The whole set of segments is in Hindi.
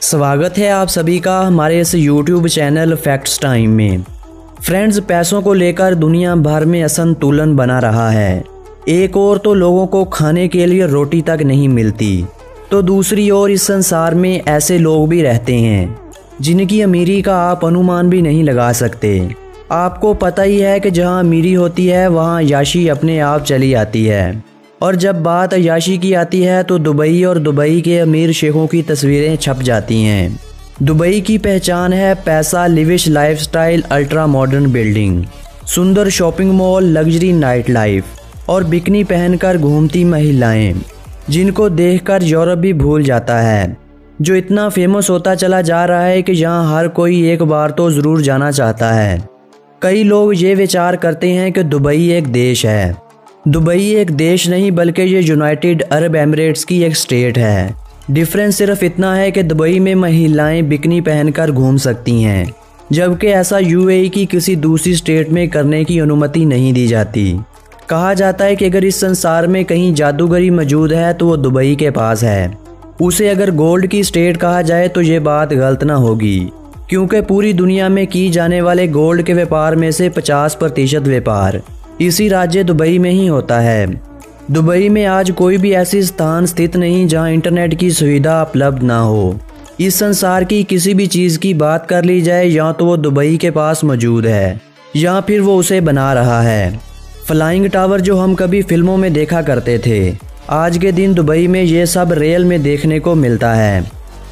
स्वागत है आप सभी का हमारे इस YouTube चैनल फैक्ट्स टाइम में। फ्रेंड्स, पैसों को लेकर दुनिया भर में असंतुलन बना रहा है। एक ओर तो लोगों को खाने के लिए रोटी तक नहीं मिलती, तो दूसरी ओर इस संसार में ऐसे लोग भी रहते हैं जिनकी अमीरी का आप अनुमान भी नहीं लगा सकते। आपको पता ही है कि जहां अमीरी होती है वहां याशी अपने आप चली आती है। और जब बात अय्याशी की आती है तो दुबई और दुबई के अमीर शेखों की तस्वीरें छप जाती हैं। दुबई की पहचान है पैसा, लिविश लाइफस्टाइल, अल्ट्रा मॉडर्न बिल्डिंग, सुंदर shopping mall, luxury night life और बिकनी पहनकर घूमती महिलाएं, जिनको देखकर यूरोप भी भूल जाता है, जो इतना फेमस होता चला जा रहा है कि यहाँ हर कोई एक बार तो ज़रूर जाना चाहता है। कई लोग ये विचार करते हैं कि दुबई एक देश है। दुबई एक देश नहीं बल्कि ये यूनाइटेड अरब एमिरेट्स की एक स्टेट है। डिफरेंस सिर्फ इतना है कि दुबई में महिलाएं बिकनी पहनकर घूम सकती हैं, जबकि ऐसा यूएई की किसी दूसरी स्टेट में करने की अनुमति नहीं दी जाती। कहा जाता है कि अगर इस संसार में कहीं जादूगरी मौजूद है तो वो दुबई के पास है। उसे अगर गोल्ड की स्टेट कहा जाए तो ये बात गलत ना होगी, क्योंकि पूरी दुनिया में की जाने वाले गोल्ड के व्यापार में से 50% व्यापार इसी राज्य दुबई में ही होता है। दुबई में आज कोई भी ऐसी स्थान स्थित नहीं जहां इंटरनेट की सुविधा उपलब्ध ना हो। इस संसार की किसी भी चीज़ की बात कर ली जाए, या तो वो दुबई के पास मौजूद है या फिर वो उसे बना रहा है। फ्लाइंग टावर जो हम कभी फिल्मों में देखा करते थे, आज के दिन दुबई में ये सब रियल में देखने को मिलता है।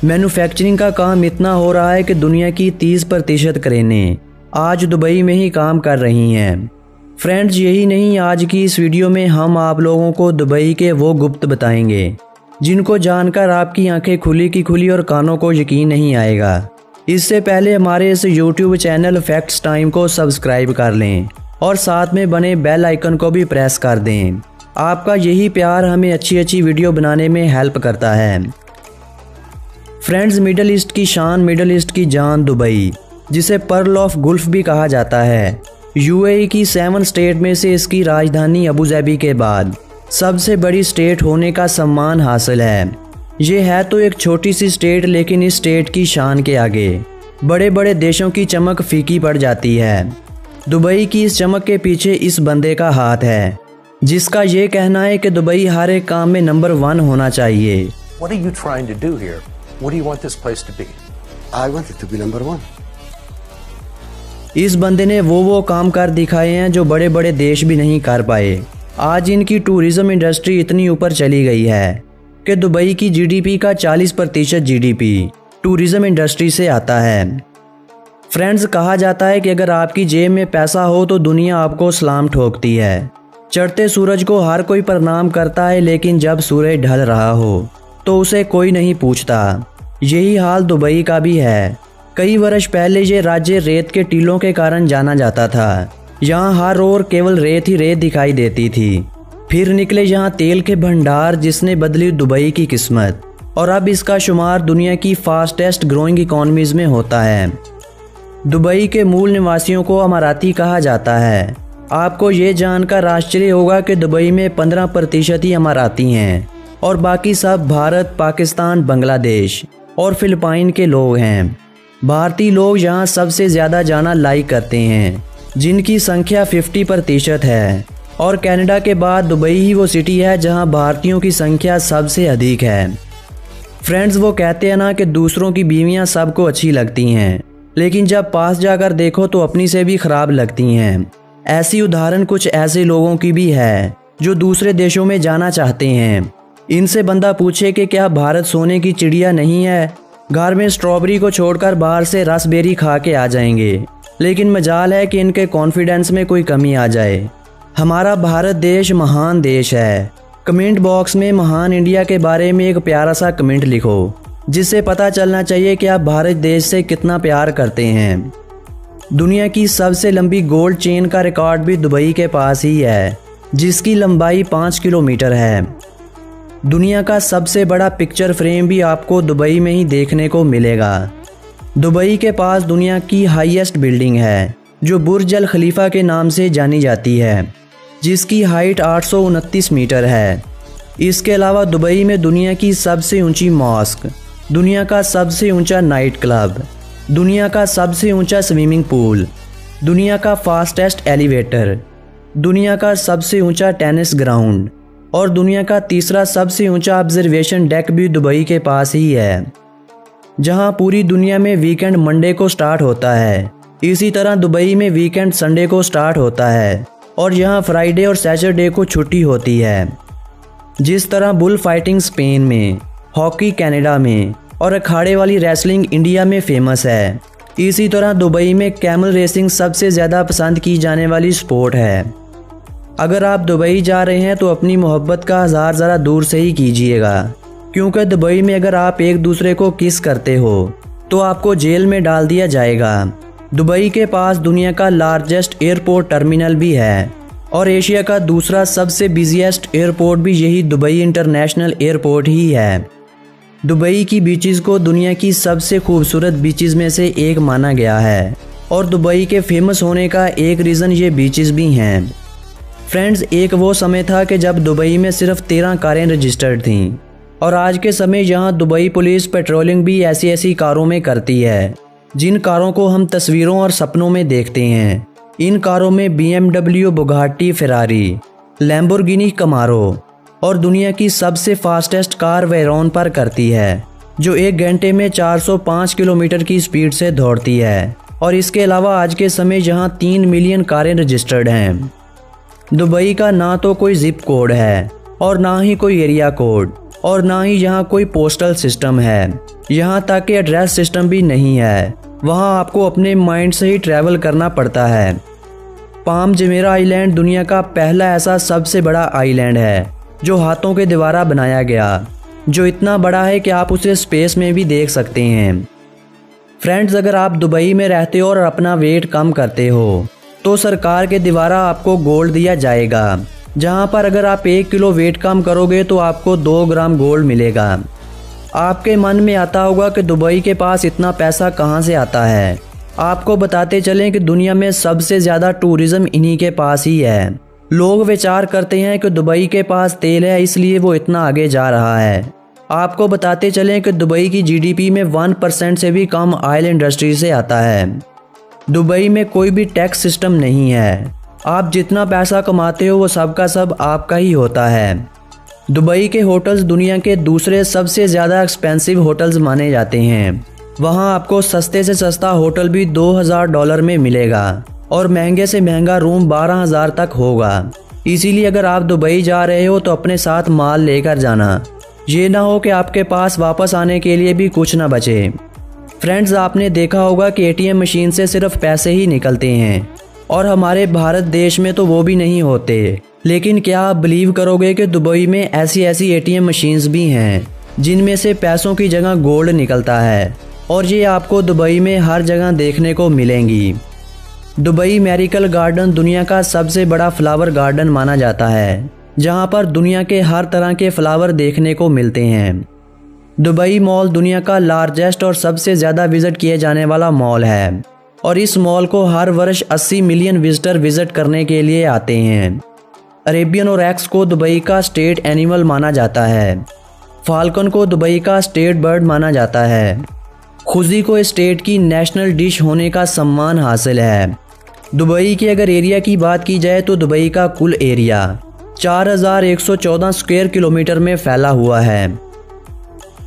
मैन्युफैक्चरिंग का काम इतना हो रहा है कि दुनिया की 30% क्रेनें आज दुबई में ही काम कर रही हैं। फ्रेंड्स, यही नहीं, आज की इस वीडियो में हम आप लोगों को दुबई के वो गुप्त बताएंगे जिनको जानकर आपकी आंखें खुली की खुली और कानों को यकीन नहीं आएगा। इससे पहले हमारे इस YouTube चैनल फैक्ट्स टाइम को सब्सक्राइब कर लें और साथ में बने बेल आइकन को भी प्रेस कर दें। आपका यही प्यार हमें अच्छी वीडियो बनाने में हेल्प करता है। फ्रेंड्स, मिडल ईस्ट की शान, मिडल ईस्ट की जान दुबई, जिसे पर्ल ऑफ गुल्फ भी कहा जाता है, यूएई की 7 स्टेट में से इसकी राजधानी अबू धाबी के बाद सबसे बड़ी स्टेट होने का सम्मान हासिल है। ये है तो एक छोटी सी स्टेट, लेकिन इस स्टेट की शान के आगे बड़े बड़े देशों की चमक फीकी पड़ जाती है। दुबई की इस चमक के पीछे इस बंदे का हाथ है, जिसका ये कहना है कि दुबई हर एक काम में नंबर 1 होना चाहिए। What are you trying to do here? What do you want this place to be? I want it to be number 1. इस बंदे ने वो काम कर दिखाए हैं जो बड़े बड़े देश भी नहीं कर पाए। आज इनकी टूरिज्म इंडस्ट्री इतनी ऊपर चली गई है कि दुबई की जीडीपी का 40% जीडीपी टूरिज्म इंडस्ट्री से आता है। फ्रेंड्स, कहा जाता है कि अगर आपकी जेब में पैसा हो तो दुनिया आपको सलाम ठोकती है। चढ़ते सूरज को हर कोई प्रणाम करता है, लेकिन जब सूरज ढल रहा हो तो उसे कोई नहीं पूछता। यही हाल दुबई का भी है। कई वर्ष पहले ये राज्य रेत के टीलों के कारण जाना जाता था। यहाँ हर ओर केवल रेत ही रेत दिखाई देती थी। फिर निकले यहाँ तेल के भंडार, जिसने बदली दुबई की किस्मत, और अब इसका शुमार दुनिया की फास्टेस्ट ग्रोइंग इकोनॉमीज में होता है। दुबई के मूल निवासियों को अमाराती कहा जाता है। आपको ये जानकर आश्चर्य होगा कि दुबई में 15% ही अमाराती हैं और बाकी सब भारत, पाकिस्तान, बांग्लादेश और फिलिपाइन के लोग हैं। भारतीय लोग यहाँ सबसे ज़्यादा जाना लाइक करते हैं, जिनकी संख्या 50% है, और कनाडा के बाद दुबई ही वो सिटी है जहाँ भारतीयों की संख्या सबसे अधिक है। फ्रेंड्स, वो कहते हैं ना कि दूसरों की बीवियाँ सबको अच्छी लगती हैं, लेकिन जब पास जाकर देखो तो अपनी से भी ख़राब लगती हैं। ऐसी उदाहरण कुछ ऐसे लोगों की भी है जो दूसरे देशों में जाना चाहते हैं। इनसे बंदा पूछे कि क्या भारत सोने की चिड़िया नहीं है, घर में स्ट्रॉबेरी को छोड़कर बाहर से रसबेरी खा के आ जाएंगे, लेकिन मजाल है कि इनके कॉन्फिडेंस में कोई कमी आ जाए। हमारा भारत देश महान देश है। कमेंट बॉक्स में महान इंडिया के बारे में एक प्यारा सा कमेंट लिखो, जिससे पता चलना चाहिए कि आप भारत देश से कितना प्यार करते हैं। दुनिया की सबसे लंबी गोल्ड चेन का रिकॉर्ड भी दुबई के पास ही है। जिसकी लंबाई 5 किलोमीटर है। दुनिया का सबसे बड़ा पिक्चर फ्रेम भी आपको दुबई में ही देखने को मिलेगा। दुबई के पास दुनिया की हाईएस्ट बिल्डिंग है जो बुर्ज अल खलीफा के नाम से जानी जाती है, जिसकी हाइट 829 मीटर है। इसके अलावा दुबई में दुनिया की सबसे ऊंची मॉस्क, दुनिया का सबसे ऊंचा नाइट क्लब, दुनिया का सबसे ऊंचा स्विमिंग पूल, दुनिया का फास्टेस्ट एलिवेटर, दुनिया का सबसे ऊंचा टेनिस ग्राउंड और दुनिया का तीसरा सबसे ऊंचा ऑब्जर्वेशन डेक भी दुबई के पास ही है, जहां पूरी दुनिया में वीकेंड मंडे को स्टार्ट होता है। इसी तरह दुबई में वीकेंड संडे को स्टार्ट होता है और यहाँ फ्राइडे और सैटरडे को छुट्टी होती है। जिस तरह बुल फाइटिंग स्पेन में, हॉकी कनाडा में और अखाड़े वाली रेसलिंग इंडिया में फेमस है, इसी तरह दुबई में कैमल रेसिंग सबसे ज़्यादा पसंद की जाने वाली स्पोर्ट है। अगर आप दुबई जा रहे हैं तो अपनी मोहब्बत का इज़हार ज़रा दूर से ही कीजिएगा, क्योंकि दुबई में अगर आप एक दूसरे को किस करते हो तो आपको जेल में डाल दिया जाएगा। दुबई के पास दुनिया का लार्जेस्ट एयरपोर्ट टर्मिनल भी है और एशिया का दूसरा सबसे बिजीएस्ट एयरपोर्ट भी यही दुबई इंटरनेशनल एयरपोर्ट ही है। दुबई की बीचेस को दुनिया की सबसे खूबसूरत बीचेस में से एक माना गया है और दुबई के फेमस होने का एक रीज़न ये बीचेस भी हैं। फ्रेंड्स, एक वो समय था कि जब दुबई में सिर्फ 13 कारें रजिस्टर्ड थीं और आज के समय यहाँ दुबई पुलिस पेट्रोलिंग भी ऐसी ऐसी कारों में करती है जिन कारों को हम तस्वीरों और सपनों में देखते हैं। इन कारों में BMW, बुगाटी, फेरारी, लैम्बोर्गिनी कमारो और दुनिया की सबसे फास्टेस्ट कार वेरॉन पर करती है, जो 1 घंटे में 405 किलोमीटर की स्पीड से दौड़ती है। और इसके अलावा आज के समय यहाँ 3 मिलियन कारें रजिस्टर्ड हैं। दुबई का ना तो कोई जिप कोड है और ना ही कोई एरिया कोड और ना ही यहाँ कोई पोस्टल सिस्टम है। यहाँ तक कि एड्रेस सिस्टम भी नहीं है। वहाँ आपको अपने माइंड से ही ट्रैवल करना पड़ता है। पाम जमेरा आइलैंड दुनिया का पहला ऐसा सबसे बड़ा आइलैंड है जो हाथों के द्वारा बनाया गया, जो इतना बड़ा है कि आप उसे स्पेस में भी देख सकते हैं। फ्रेंड्स, अगर आप दुबई में रहते हो और अपना वेट कम करते हो तो सरकार के द्वारा आपको गोल्ड दिया जाएगा, जहां पर अगर आप 1 किलो वेट कम करोगे तो आपको 2 ग्राम गोल्ड मिलेगा। आपके मन में आता होगा कि दुबई के पास इतना पैसा कहां से आता है। आपको बताते चलें कि दुनिया में सबसे ज़्यादा टूरिज़्म इन्हीं के पास ही है। लोग विचार करते हैं कि दुबई के पास तेल है इसलिए वो इतना आगे जा रहा है। आपको बताते चलें कि दुबई की GDP में 1% से भी कम ऑयल इंडस्ट्री से आता है। दुबई में कोई भी टैक्स सिस्टम नहीं है। आप जितना पैसा कमाते हो वो सब का सब आपका ही होता है। दुबई के होटल्स दुनिया के दूसरे सबसे ज़्यादा एक्सपेंसिव होटल्स माने जाते हैं। वहाँ आपको सस्ते से सस्ता होटल भी $2000 में मिलेगा और महंगे से महंगा रूम 12,000 तक होगा। इसीलिए अगर आप दुबई जा रहे हो तो अपने साथ माल लेकर जाना, ये ना हो कि आपके पास वापस आने के लिए भी कुछ ना बचे। फ्रेंड्स, आपने देखा होगा कि ATM मशीन से सिर्फ पैसे ही निकलते हैं और हमारे भारत देश में तो वो भी नहीं होते। लेकिन क्या आप बिलीव करोगे कि दुबई में ऐसी ATM मशीन्स भी हैं जिनमें से पैसों की जगह गोल्ड निकलता है और ये आपको दुबई में हर जगह देखने को मिलेंगी। दुबई मैरिकल गार्डन दुनिया का सबसे बड़ा फ्लावर गार्डन माना जाता है, जहां पर दुनिया के हर तरह के फ्लावर देखने को मिलते हैं। दुबई मॉल दुनिया का लार्जेस्ट और सबसे ज़्यादा विजिट किए जाने वाला मॉल है और इस मॉल को हर वर्ष 80 मिलियन विजिटर विजिट करने के लिए आते हैं। अरेबियन ओरैक्स को दुबई का स्टेट एनिमल माना जाता है। फाल्कन को दुबई का स्टेट बर्ड माना जाता है। खुजी को स्टेट की नेशनल डिश होने का सम्मान हासिल है। दुबई के अगर एरिया की बात की जाए तो दुबई का कुल एरिया 4114 स्क्वायर किलोमीटर में फैला हुआ है।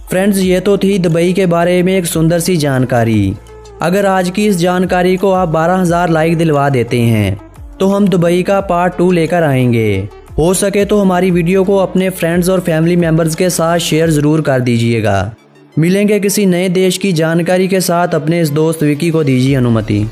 फ्रेंड्स, ये तो थी दुबई के बारे में एक सुंदर सी जानकारी। अगर आज की इस जानकारी को आप 12,000 लाइक दिलवा देते हैं तो हम दुबई का पार्ट 2 लेकर आएंगे। हो सके तो हमारी वीडियो को अपने फ्रेंड्स और फैमिली मेम्बर्स के साथ शेयर ज़रूर कर दीजिएगा। मिलेंगे किसी नए देश की जानकारी के साथ। अपने इस दोस्त विकी को दीजिए अनुमति।